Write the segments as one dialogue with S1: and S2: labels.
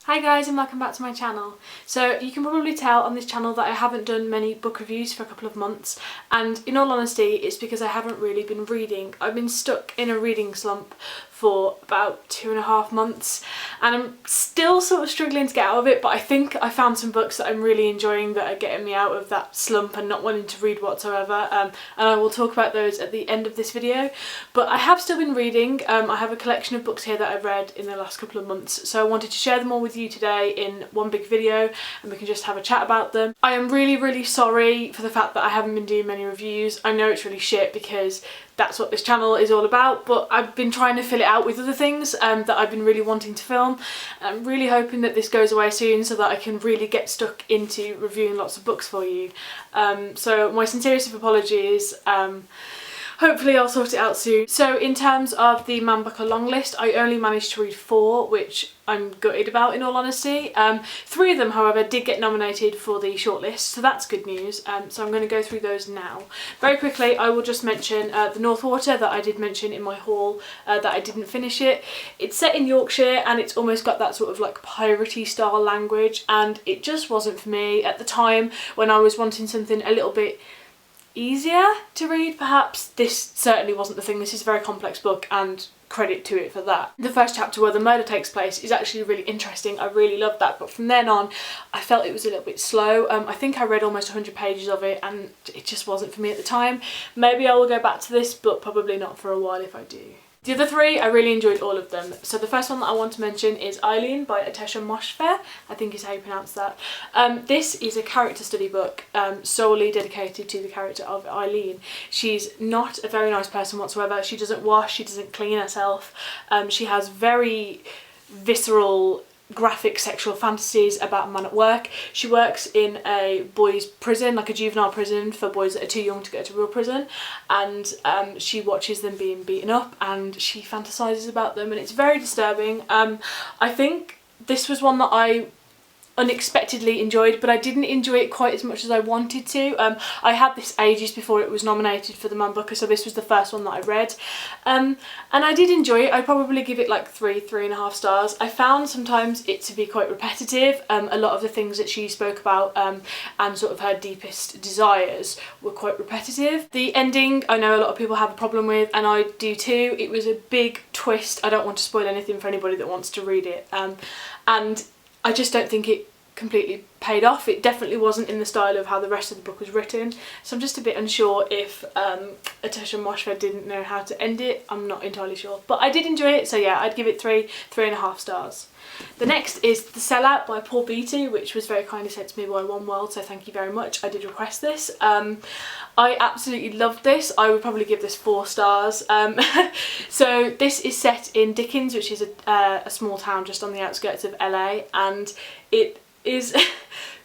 S1: Hi guys and welcome back to my channel. So you can probably tell on this channel that I haven't done many book reviews for a couple of months, and in all honesty it's because I haven't really been reading. I've been stuck in a reading slump for about 2.5 months and I'm still sort of struggling to get out of it, but I think I found some books that I'm really enjoying that are getting me out of that slump and not wanting to read whatsoever, and I will talk about those at the end of this video. But I have still been reading. I have a collection of books here that I've read in the last couple of months, so I wanted to share them all with you today in one big video and we can just have a chat about them. I am really sorry for the fact that I haven't been doing many reviews. I know it's really shit because that's what this channel is all about, but I've been trying to fill it out with other things that I've been really wanting to film. I'm really hoping that this goes away soon so that I can really get stuck into reviewing lots of books for you. So my sincerest of apologies. Hopefully I'll sort it out soon. So in terms of the Man Booker long list, I only managed to read 4, which I'm gutted about in all honesty. 3 of them, however, did get nominated for the shortlist, so that's good news. So I'm going to go through those now. Very quickly, I will just mention The Northwater that I did mention in my haul, that I didn't finish it. It's set in Yorkshire and it's almost got that sort of like piratey style language, and it just wasn't for me at the time when I was wanting something a little bit easier to read. Perhaps this certainly wasn't the thing. This is a very complex book and credit to it for that. The first chapter where the murder takes place is actually really interesting. I really loved that, but from then on I felt it was a little bit slow. I think I read almost 100 pages of it and it just wasn't for me at the time. Maybe I will go back to this, but probably not for a while if I do. The other 3, I really enjoyed all of them. So the first one that I want to mention is Eileen by Atesha Moshfegh, I think is how you pronounce that. This is a character study book solely dedicated to the character of Eileen. She's not a very nice person whatsoever. She doesn't wash, she doesn't clean herself. She has very visceral, graphic sexual fantasies about a man at work. She works in a boys' prison, like a juvenile prison for boys that are too young to go to real prison, and she watches them being beaten up and she fantasises about them, and it's very disturbing. I think this was one that I unexpectedly enjoyed, but I didn't enjoy it quite as much as I wanted to. I had this ages before it was nominated for the Man Booker, so this was the first one that I read, and I did enjoy it. I'd probably give it like 3.5 stars. I found sometimes it to be quite repetitive. A lot of the things that she spoke about and sort of her deepest desires were quite repetitive. The ending I know a lot of people have a problem with, and I do too. It was a big twist. I don't want to spoil anything for anybody that wants to read it, and I just don't think it completely paid off. It definitely wasn't in the style of how the rest of the book was written, so I'm just a bit unsure if Atesha Moshfegh didn't know how to end it. I'm not entirely sure, but I did enjoy it, so yeah, I'd give it 3.5 stars. The next is The Sellout by Paul Beatty, which was very kindly sent to me by One World, so thank you very much. I did request this. I absolutely loved this. I would probably give this 4 stars. So this is set in Dickens, which is a small town just on the outskirts of LA, and it is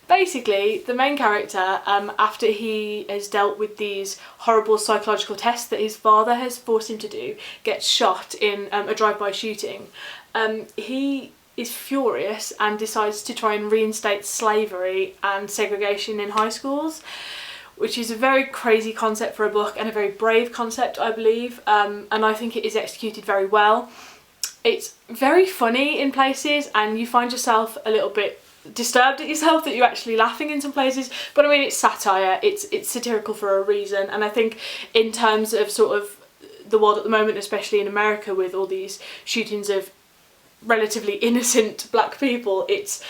S1: basically the main character, after he has dealt with these horrible psychological tests that his father has forced him to do, gets shot in a drive-by shooting. He is furious and decides to try and reinstate slavery and segregation in high schools, which is a very crazy concept for a book and a very brave concept, I believe, and I think it is executed very well. It's very funny in places and you find yourself a little bit disturbed at yourself that you're actually laughing in some places, but I mean, it's satire, it's satirical for a reason, and I think in terms of sort of the world at the moment, especially in America with all these shootings of relatively innocent black people, it's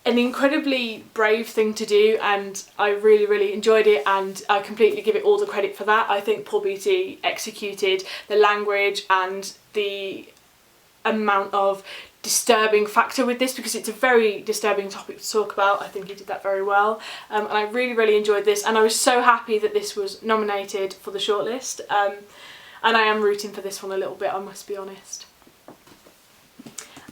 S1: an incredibly brave thing to do, and I really enjoyed it, and I completely give it all the credit for that. I think Paul Beatty executed the language and the amount of disturbing factor with this, because it's a very disturbing topic to talk about. I think he did that very well, and I really enjoyed this, and I was so happy that this was nominated for the shortlist, and I am rooting for this one a little bit, I must be honest.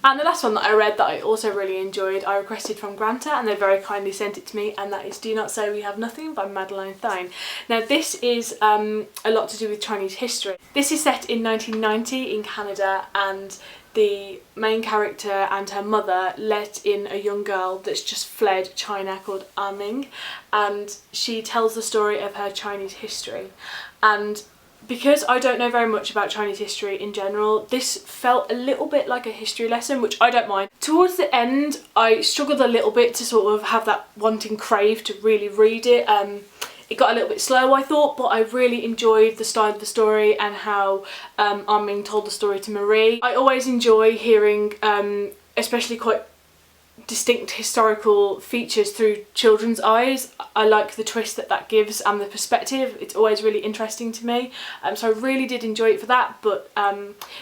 S1: And the last one that I read that I also really enjoyed, I requested from Granta and they very kindly sent it to me, and that is Do Not Say We Have Nothing by Madeline Thine. Now this is a lot to do with Chinese history. This is set in 1990 in Canada, and the main character and her mother let in a young girl that's just fled China called Ah Ming, and she tells the story of her Chinese history. And because I don't know very much about Chinese history in general, this felt a little bit like a history lesson, which I don't mind. Towards the end, I struggled a little bit to sort of have that wanting crave to really read it. It got a little bit slow, I thought, but I really enjoyed the style of the story and how Armin told the story to Marie. I always enjoy hearing especially quite distinct historical features through children's eyes. I like the twist that that gives and the perspective. It's always really interesting to me, so I really did enjoy it for that. But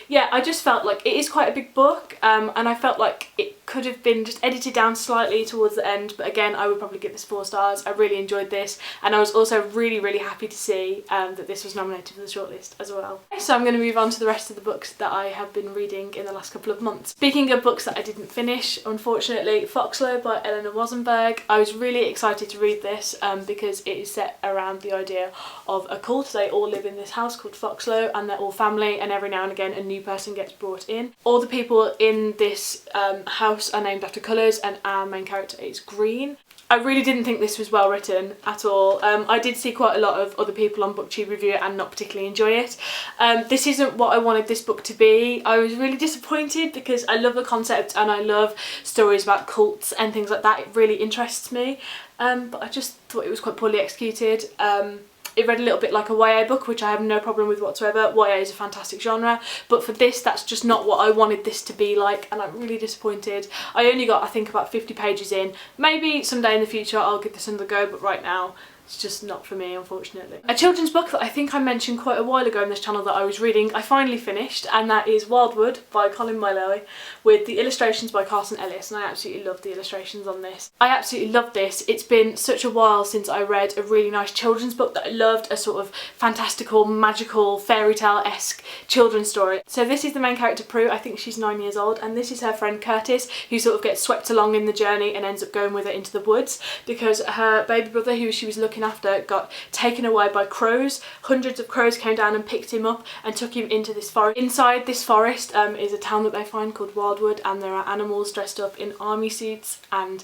S1: yeah, I just felt like it is quite a big book, and I felt like it could have been just edited down slightly towards the end, but again, I would probably give this 4 stars. I really enjoyed this, and I was also really happy to see that this was nominated for the shortlist as well. So I'm going to move on to the rest of the books that I have been reading in the last couple of months. Speaking of books that I didn't finish, unfortunately, Foxlow by Eleanor Rosenberg. I was really excited to read this because it is set around the idea of a cult. They all live in this house called Foxlow, and they're all family, and every now and again a new person gets brought in. All the people in this house are named after colours, and our main character is green. I really didn't think this was well written at all. I did see quite a lot of other people on BookTube review it and not particularly enjoy it. This isn't what I wanted this book to be. I was really disappointed because I love the concept and I love stories about cults and things like that. It really interests me, but I just thought it was quite poorly executed. It read a little bit like a YA book, which I have no problem with whatsoever. YA is a fantastic genre, but for this, that's just not what I wanted this to be like, and I'm really disappointed. I only got, I think, about 50 pages in. Maybe someday in the future I'll give this another go, but right now it's just not for me, unfortunately. A children's book that I think I mentioned quite a while ago in this channel that I was reading, I finally finished, and that is Wildwood by Colin Meloy, with the illustrations by Carson Ellis, and I absolutely love the illustrations on this. I absolutely love this. It's been such a while since I read a really nice children's book that I loved, a sort of fantastical, magical, fairy tale-esque children's story. So this is the main character, Prue. I think she's 9 years old, and this is her friend Curtis, who sort of gets swept along in the journey and ends up going with her into the woods because her baby brother, who she was looking after, got taken away by crows. Hundreds of crows came down and picked him up and took him into this forest. Inside this forest is a town that they find called Wildwood, and there are animals dressed up in army suits and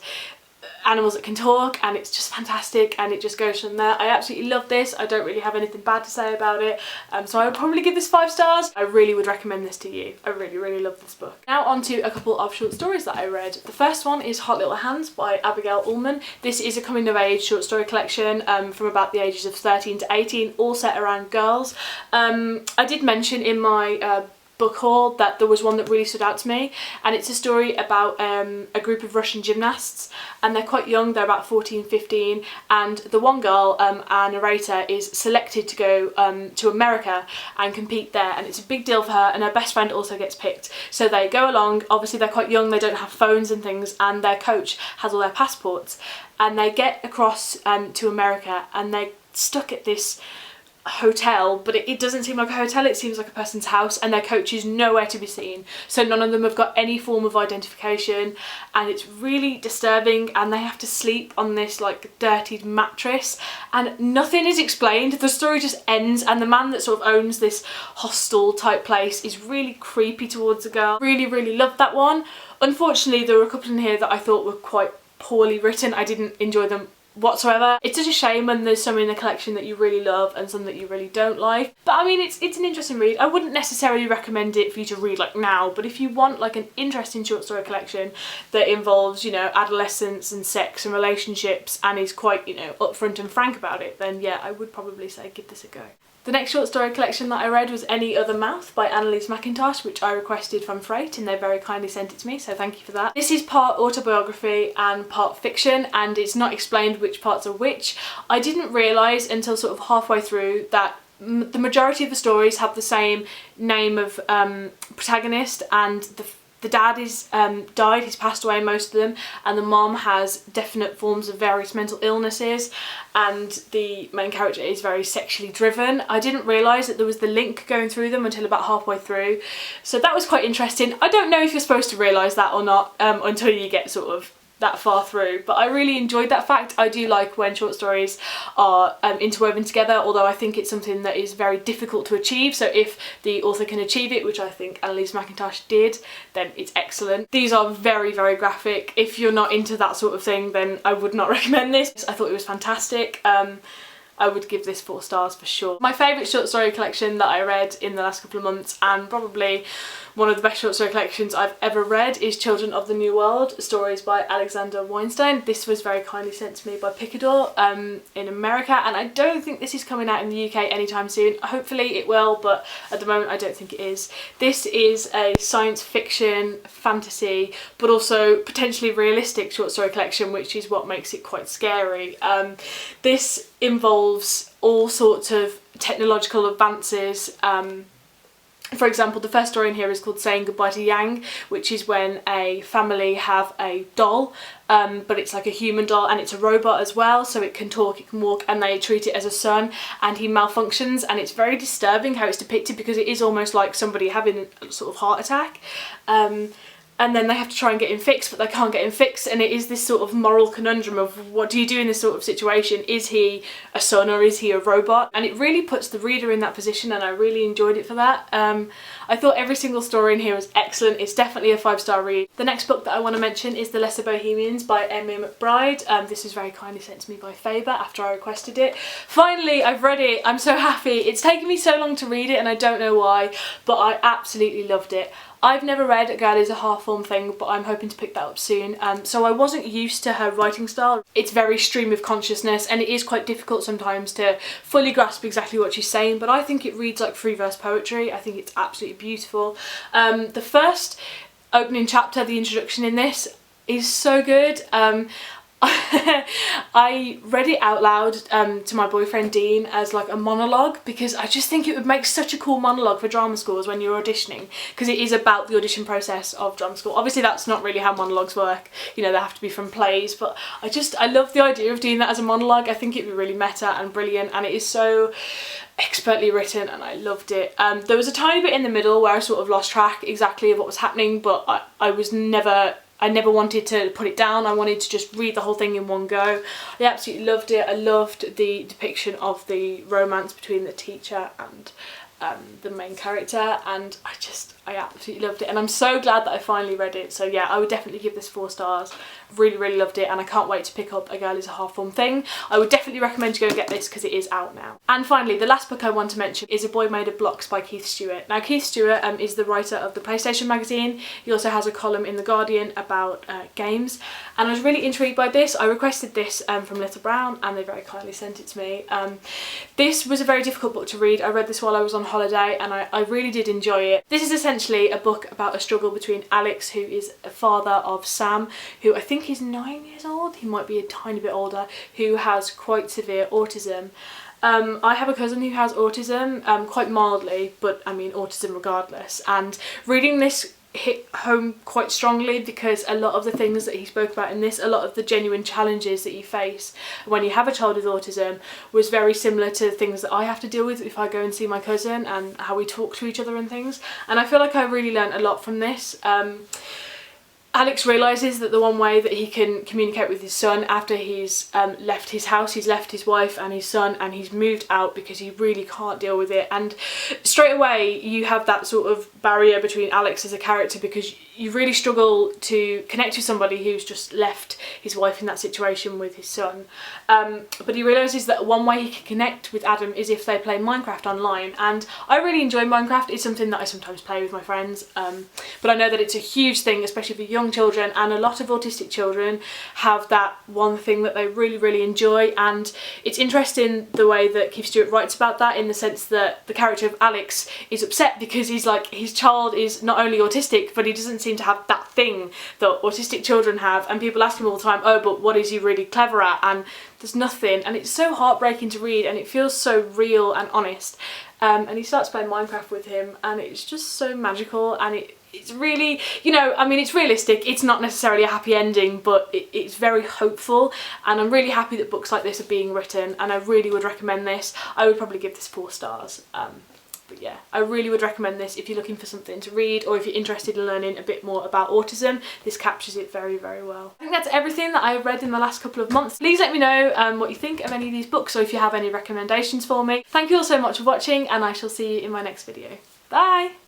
S1: animals that can talk, and it's just fantastic, and it just goes from there. I absolutely love this. I don't really have anything bad to say about it, so I would probably give this 5 stars. I really would recommend this to you. I really love this book. Now on to a couple of short stories that I read. The first one is Hot Little Hands by Abigail Ullman. This is a coming of age short story collection from about the ages of 13 to 18, all set around girls. I did mention in my book haul that there was one that really stood out to me, and it's a story about a group of Russian gymnasts, and they're quite young. They're about 14-15, and the one girl, our narrator, is selected to go to America and compete there, and it's a big deal for her, and her best friend also gets picked. So they go along. Obviously they're quite young, they don't have phones and things, and their coach has all their passports, and they get across to America, and they're stuck at this hotel, but it doesn't seem like a hotel, it seems like a person's house, and their coach is nowhere to be seen, so none of them have got any form of identification, and it's really disturbing, and they have to sleep on this like dirtied mattress, and nothing is explained. The story just ends, and the man that sort of owns this hostel type place is really creepy towards the girl. Really loved that one. Unfortunately, there were a couple in here that I thought were quite poorly written. I didn't enjoy them whatsoever. It's such a shame when there's some in the collection that you really love and some that you really don't like. But I mean, it's an interesting read. I wouldn't necessarily recommend it for you to read like now, but if you want like an interesting short story collection that involves, you know, adolescence and sex and relationships and is quite, you know, upfront and frank about it, then yeah, I would probably say give this a go. The next short story collection that I read was Any Other Mouth by Annalise McIntosh, which I requested from Freight, and they very kindly sent it to me, so thank you for that. This is part autobiography and part fiction, and it's not explained which parts are which. I didn't realise until sort of halfway through that the majority of the stories have the same name of protagonist, and the dad is died, he's passed away, most of them, and the mom has definite forms of various mental illnesses, and the main character is very sexually driven. I didn't realise that there was the link going through them until about halfway through, so that was quite interesting. I don't know if you're supposed to realise that or not until you get sort of that far through, but I really enjoyed that fact. I do like when short stories are interwoven together, although I think it's something that is very difficult to achieve, so if the author can achieve it, which I think Annalise McIntosh did, then it's excellent. These are very graphic. If you're not into that sort of thing, then I would not recommend this. I thought it was fantastic. I would give this 4 stars for sure. My favourite short story collection that I read in the last couple of months, and probably one of the best short story collections I've ever read, is Children of the New World, stories by Alexander Weinstein. This was very kindly sent to me by Picador in America, and I don't think this is coming out in the UK anytime soon. Hopefully it will, but at the moment I don't think it is. This is a science fiction, fantasy, but also potentially realistic short story collection, which is what makes it quite scary. This involves all sorts of technological advances. For example, the first story in here is called Saying Goodbye to Yang, which is when a family have a doll, but it's like a human doll and it's a robot as well, so it can talk, it can walk, and they treat it as a son, and he malfunctions, and it's very disturbing how it's depicted because it is almost like somebody having a sort of heart attack. And then they have to try and get him fixed, but they can't get him fixed, and it is this sort of moral conundrum of what do you do in this sort of situation? Is he a son or is he a robot? And it really puts the reader in that position, and I really enjoyed it for that. I thought every single story in here was excellent. It's definitely a 5-star read. The next book that I want to mention is The Lesser Bohemians by Emma McBride. This was very kindly sent to me by Faber after I requested it. Finally, I've read it. I'm so happy. It's taken me so long to read it, and I don't know why, but I absolutely loved it. I've never read A Girl Is a Half-Formed Thing, but I'm hoping to pick that up soon. So I wasn't used to her writing style. It's very stream of consciousness, and it is quite difficult sometimes to fully grasp exactly what she's saying, but I think it reads like free verse poetry. I think it's absolutely beautiful. The first opening chapter, the introduction in this, is so good. I read it out loud to my boyfriend Dean as like a monologue, because I just think it would make such a cool monologue for drama schools when you're auditioning, because it is about the audition process of drama school. Obviously that's not really how monologues work, you know, they have to be from plays, but I love the idea of doing that as a monologue. I think it'd be really meta and brilliant, and it is so expertly written, and I loved it. There was a tiny bit in the middle where I sort of lost track exactly of what was happening, but I never wanted to put it down. I wanted to just read the whole thing in one go. I absolutely loved it. I loved the depiction of the romance between the teacher and the main character, and I absolutely loved it, and I'm so glad that I finally read it. So yeah, I would definitely give this 4 stars. Really, really loved it, and I can't wait to pick up A Girl Is a Half-Formed Thing. I would definitely recommend you go get this because it is out now. And finally, the last book I want to mention is A Boy Made of Blocks by Keith Stewart. Now, Keith Stewart is the writer of the PlayStation magazine. He also has a column in The Guardian about games, and I was really intrigued by this. I requested this from Little Brown, and they very kindly sent it to me. This was a very difficult book to read. I read this while I was on holiday, and I really did enjoy it. This is essentially a book about a struggle between Alex, who is a father of Sam, who I think is 9 years old, he might be a tiny bit older, who has quite severe autism. I have a cousin who has autism, quite mildly, but I mean autism regardless, and reading this hit home quite strongly because a lot of the things that he spoke about in this, a lot of the genuine challenges that you face when you have a child with autism, was very similar to things that I have to deal with if I go and see my cousin, and how we talk to each other and things. And I feel like I really learnt a lot from this. Alex realises that the one way that he can communicate with his son after he's left his house, he's left his wife and his son, and he's moved out because he really can't deal with it. And straight away you have that sort of barrier between Alex as a character, because you really struggle to connect with somebody who's just left his wife in that situation with his son. But he realises that one way he can connect with Adam is if they play Minecraft online, and I really enjoy Minecraft. It's something that I sometimes play with my friends, but I know that it's a huge thing, especially for young children, and a lot of autistic children have that one thing that they really, really enjoy. And it's interesting the way that Keith Stewart writes about that, in the sense that the character of Alex is upset because he's like, his child is not only autistic, but he doesn't seem to have that thing that autistic children have, and people ask him all the time, oh, but what is he really clever at? And there's nothing, and it's so heartbreaking to read, and it feels so real and honest. And he starts playing Minecraft with him, and it's just so magical, and it's really, you know, I mean, it's realistic, it's not necessarily a happy ending, but it's very hopeful, and I'm really happy that books like this are being written, and I really would recommend this. I would probably give this 4 stars. But yeah, I really would recommend this if you're looking for something to read, or if you're interested in learning a bit more about autism. This captures it very, very well. I think that's everything that I've read in the last couple of months. Please let me know what you think of any of these books, or if you have any recommendations for me. Thank you all so much for watching, and I shall see you in my next video. Bye!